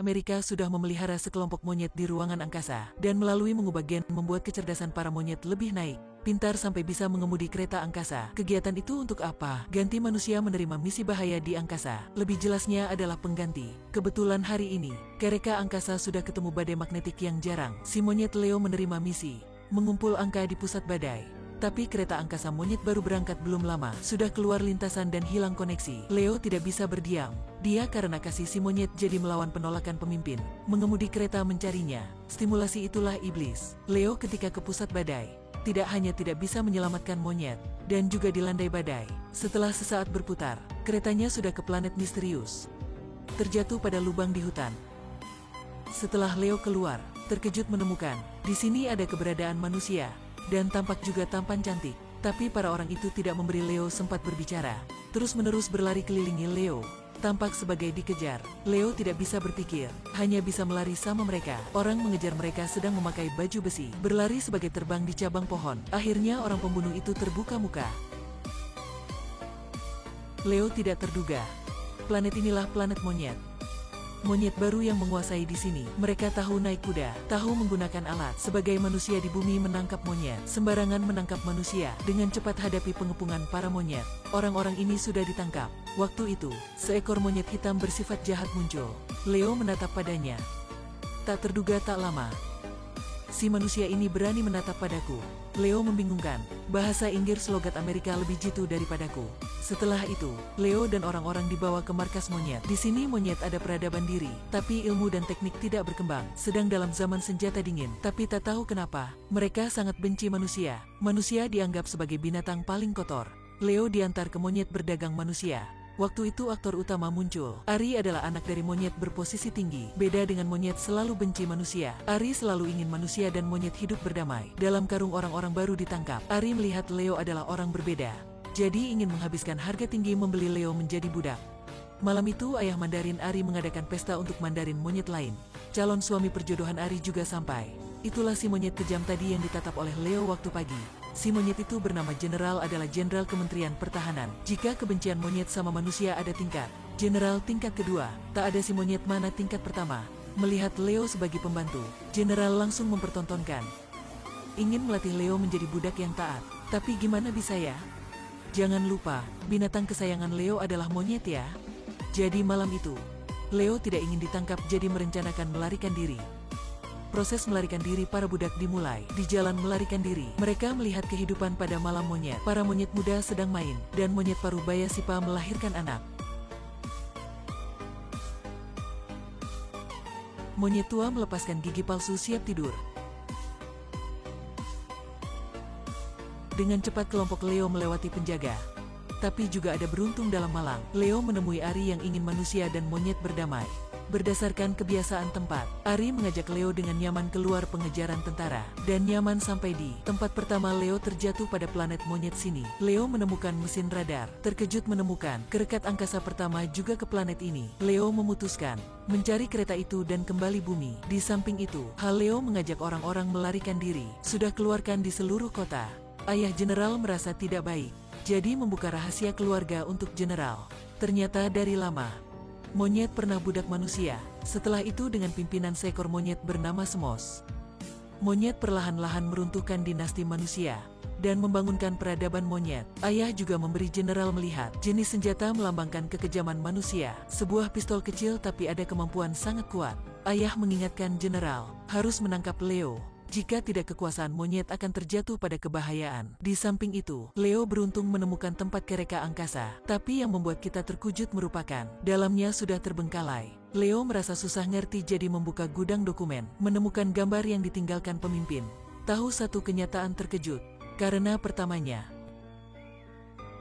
Amerika sudah memelihara sekelompok monyet di ruangan angkasa, dan melalui mengubah gen membuat kecerdasan para monyet lebih naik, pintar sampai bisa mengemudi kereta angkasa. Kegiatan itu untuk apa? Ganti manusia menerima misi bahaya di angkasa. Lebih jelasnya adalah pengganti. Kebetulan hari ini, kereta angkasa sudah ketemu badai magnetik yang jarang. Si monyet Leo menerima misi, mengumpul angka di pusat badai. Tapi kereta angkasa monyet baru berangkat belum lama, sudah keluar lintasan dan hilang koneksi. Leo tidak bisa berdiam. Dia karena kasih si monyet jadi melawan penolakan pemimpin, mengemudi kereta mencarinya. Stimulasi itulah iblis. Leo ketika ke pusat badai, tidak hanya tidak bisa menyelamatkan monyet, dan juga dilandai badai. Setelah sesaat berputar, keretanya sudah ke planet misterius, terjatuh pada lubang di hutan. Setelah Leo keluar, terkejut menemukan, di sini ada keberadaan manusia, dan tampak juga tampan cantik. Tapi para orang itu tidak memberi Leo sempat berbicara, terus-menerus berlari kelilingi Leo, tampak sebagai dikejar. Leo tidak bisa berpikir, hanya bisa melari sama mereka. Orang mengejar mereka sedang memakai baju besi, berlari sebagai terbang di cabang pohon. Akhirnya orang pembunuh itu terbuka muka. Leo tidak terduga, planet inilah planet monyet. Monyet baru yang menguasai di sini. Mereka tahu naik kuda, tahu menggunakan alat. Sebagai manusia di bumi menangkap monyet, sembarangan menangkap manusia. Dengan cepat hadapi pengepungan para monyet. Orang-orang ini sudah ditangkap. Waktu itu, seekor monyet hitam bersifat jahat muncul. Leo menatap padanya. Tak terduga tak lama, si manusia ini berani menatap padaku. Leo membingungkan. Bahasa Inggris logat Amerika lebih jitu daripadaku. Setelah itu, Leo dan orang-orang dibawa ke markas monyet. Di sini monyet ada peradaban diri, tapi ilmu dan teknik tidak berkembang. Sedang dalam zaman senjata dingin, tapi tak tahu kenapa, mereka sangat benci manusia. Manusia dianggap sebagai binatang paling kotor. Leo diantar ke monyet berdagang manusia. Waktu itu aktor utama muncul. Ari adalah anak dari monyet berposisi tinggi. Beda dengan monyet selalu benci manusia, Ari selalu ingin manusia dan monyet hidup berdamai. Dalam karung orang-orang baru ditangkap, Ari melihat Leo adalah orang berbeda, jadi ingin menghabiskan harga tinggi membeli Leo menjadi budak. Malam itu ayah Mandarin Ari mengadakan pesta untuk Mandarin monyet lain. Calon suami perjodohan Ari juga sampai. Itulah si monyet kejam tadi yang ditatap oleh Leo waktu pagi. Si monyet itu bernama Jenderal adalah Jenderal Kementerian Pertahanan. Jika kebencian monyet sama manusia ada tingkat, Jenderal tingkat kedua, tak ada si monyet mana tingkat pertama. Melihat Leo sebagai pembantu, Jenderal langsung mempertontonkan. Ingin melatih Leo menjadi budak yang taat. Tapi gimana bisa ya? Jangan lupa, binatang kesayangan Leo adalah monyet ya. Jadi malam itu, Leo tidak ingin ditangkap jadi merencanakan melarikan diri. Proses melarikan diri para budak dimulai. Di jalan melarikan diri, mereka melihat kehidupan pada malam monyet. Para monyet muda sedang main, dan monyet parubaya Sipa melahirkan anak. Monyet tua melepaskan gigi palsu siap tidur. Dengan cepat kelompok Leo melewati penjaga. Tapi juga ada beruntung dalam malang. Leo menemui Ari yang ingin manusia dan monyet berdamai. Berdasarkan kebiasaan tempat, Ari mengajak Leo dengan nyaman keluar pengejaran tentara, dan nyaman sampai di tempat pertama Leo terjatuh pada planet monyet sini. Leo menemukan mesin radar, terkejut menemukan kerekat angkasa pertama juga ke planet ini. Leo memutuskan mencari kereta itu dan kembali bumi. Di samping itu, Leo mengajak orang-orang melarikan diri, sudah keluarkan di seluruh kota. Ayah Jenderal merasa tidak baik, jadi membuka rahasia keluarga untuk Jenderal. Ternyata dari lama, monyet pernah budak manusia. Setelah itu dengan pimpinan seekor monyet bernama Semos, monyet perlahan-lahan meruntuhkan dinasti manusia dan membangunkan peradaban monyet. Ayah juga memberi Jenderal melihat jenis senjata melambangkan kekejaman manusia. Sebuah pistol kecil tapi ada kemampuan sangat kuat. Ayah mengingatkan Jenderal harus menangkap Leo. Jika tidak, kekuasaan monyet akan terjatuh pada kebahayaan. Di samping itu, Leo beruntung menemukan tempat kereta angkasa. Tapi yang membuat kita terkejut merupakan dalamnya sudah terbengkalai. Leo merasa susah ngerti jadi membuka gudang dokumen, menemukan gambar yang ditinggalkan pemimpin. Tahu satu kenyataan terkejut, karena pertamanya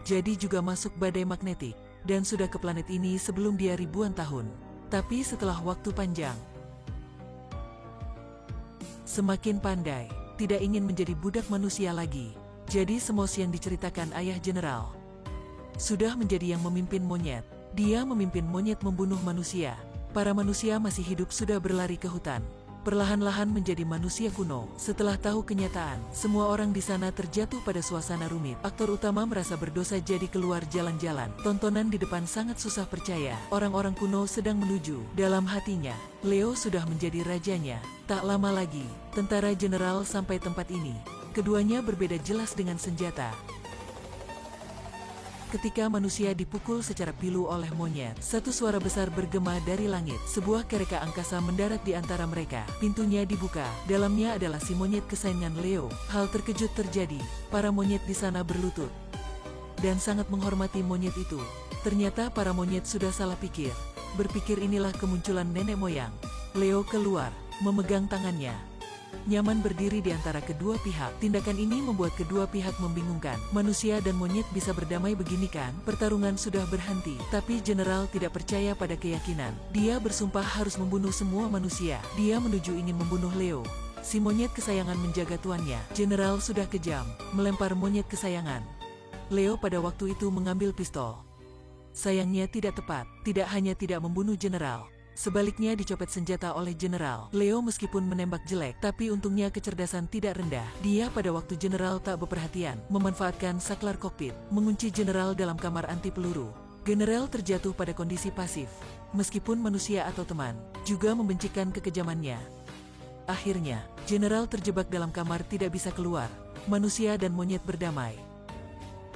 jadi juga masuk badai magnetik, dan sudah ke planet ini sebelum dia ribuan tahun. Tapi setelah waktu panjang, semakin pandai, tidak ingin menjadi budak manusia lagi. Jadi Semos yang diceritakan ayah Jenderal sudah menjadi yang memimpin monyet. Dia memimpin monyet membunuh manusia. Para manusia masih hidup sudah berlari ke hutan. perlahan-lahan menjadi manusia kuno. Setelah tahu kenyataan, semua orang di sana terjatuh pada suasana rumit. Aktor utama merasa berdosa jadi keluar jalan-jalan. Tontonan di depan sangat susah percaya. Orang-orang kuno sedang menuju. Dalam hatinya, Leo sudah menjadi rajanya. Tak lama lagi, tentara jenderal sampai tempat ini. Keduanya berbeda jelas dengan senjata. Ketika manusia dipukul secara pilu oleh monyet, satu suara besar bergema dari langit. Sebuah kereta angkasa mendarat di antara mereka. Pintunya dibuka. Dalamnya adalah si monyet kesayangan Leo. Hal terkejut terjadi. Para monyet di sana berlutut dan sangat menghormati monyet itu. Ternyata para monyet sudah salah pikir. Berpikir inilah kemunculan nenek moyang. Leo keluar, memegang tangannya. Nyaman berdiri di antara kedua pihak. Tindakan ini membuat kedua pihak membingungkan. Manusia dan monyet bisa berdamai begini kan? Pertarungan sudah berhenti. Tapi Jenderal tidak percaya pada keyakinan. Dia bersumpah harus membunuh semua manusia. Dia menuju ingin membunuh Leo. Si monyet kesayangan menjaga tuannya. Jenderal sudah kejam, melempar monyet kesayangan. Leo pada waktu itu mengambil pistol. Sayangnya tidak tepat. Tidak hanya tidak membunuh Jenderal, sebaliknya dicopet senjata oleh Jenderal. Leo meskipun menembak jelek, tapi untungnya kecerdasan tidak rendah. Dia pada waktu Jenderal tak berperhatian, memanfaatkan saklar kokpit, mengunci Jenderal dalam kamar anti peluru. Jenderal terjatuh pada kondisi pasif. Meskipun manusia atau teman, juga membencikan kekejamannya. Akhirnya, Jenderal terjebak dalam kamar tidak bisa keluar. Manusia dan monyet berdamai.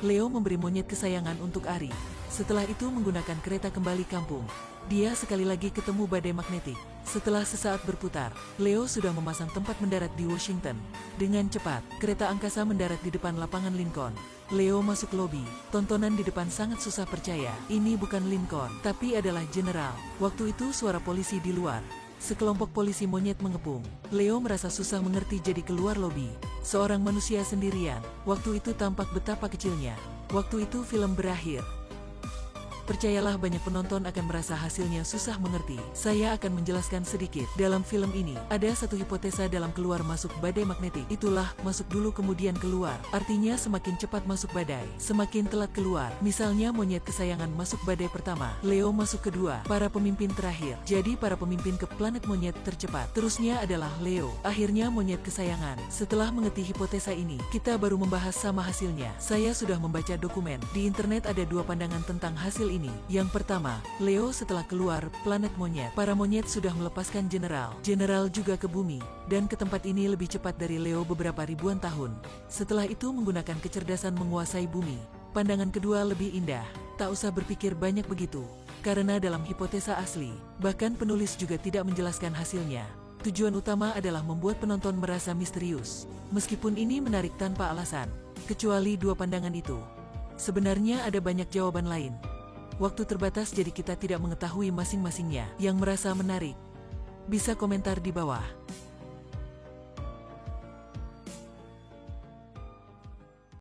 Leo memberi monyet kesayangan untuk Ari. Setelah itu menggunakan kereta kembali kampung. Dia sekali lagi ketemu badai magnetik. Setelah sesaat berputar, Leo sudah memasang tempat mendarat di Washington. Dengan cepat, kereta angkasa mendarat di depan lapangan Lincoln. Leo masuk lobi. Tontonan di depan sangat susah percaya. Ini bukan Lincoln, tapi adalah Jenderal. Waktu itu suara polisi di luar. Sekelompok polisi monyet mengepung. Leo merasa susah mengerti jadi keluar lobi. Seorang manusia sendirian. Waktu itu tampak betapa kecilnya. Waktu itu film berakhir. Percayalah banyak penonton akan merasa hasilnya susah mengerti. Saya akan menjelaskan sedikit. Dalam film ini, ada satu hipotesa dalam keluar masuk badai magnetik. Itulah, masuk dulu kemudian keluar. Artinya semakin cepat masuk badai, semakin telat keluar. Misalnya monyet kesayangan masuk badai pertama, Leo masuk kedua, para pemimpin terakhir. Jadi para pemimpin ke planet monyet tercepat. Terusnya adalah Leo. Akhirnya monyet kesayangan. Setelah mengerti hipotesa ini, kita baru membahas sama hasilnya. Saya sudah membaca dokumen. Di internet ada dua pandangan tentang hasil ini. Yang pertama, Leo setelah keluar planet monyet, para monyet sudah melepaskan Jenderal. Jenderal juga ke bumi, dan ke tempat ini lebih cepat dari Leo beberapa ribuan tahun. Setelah itu menggunakan kecerdasan menguasai bumi. Pandangan kedua lebih indah. Tak usah berpikir banyak begitu. Karena dalam hipotesa asli, bahkan penulis juga tidak menjelaskan hasilnya. Tujuan utama adalah membuat penonton merasa misterius. Meskipun ini menarik tanpa alasan. Kecuali dua pandangan itu. Sebenarnya ada banyak jawaban lain. Waktu terbatas jadi kita tidak mengetahui masing-masingnya. Yang merasa menarik, bisa komentar di bawah.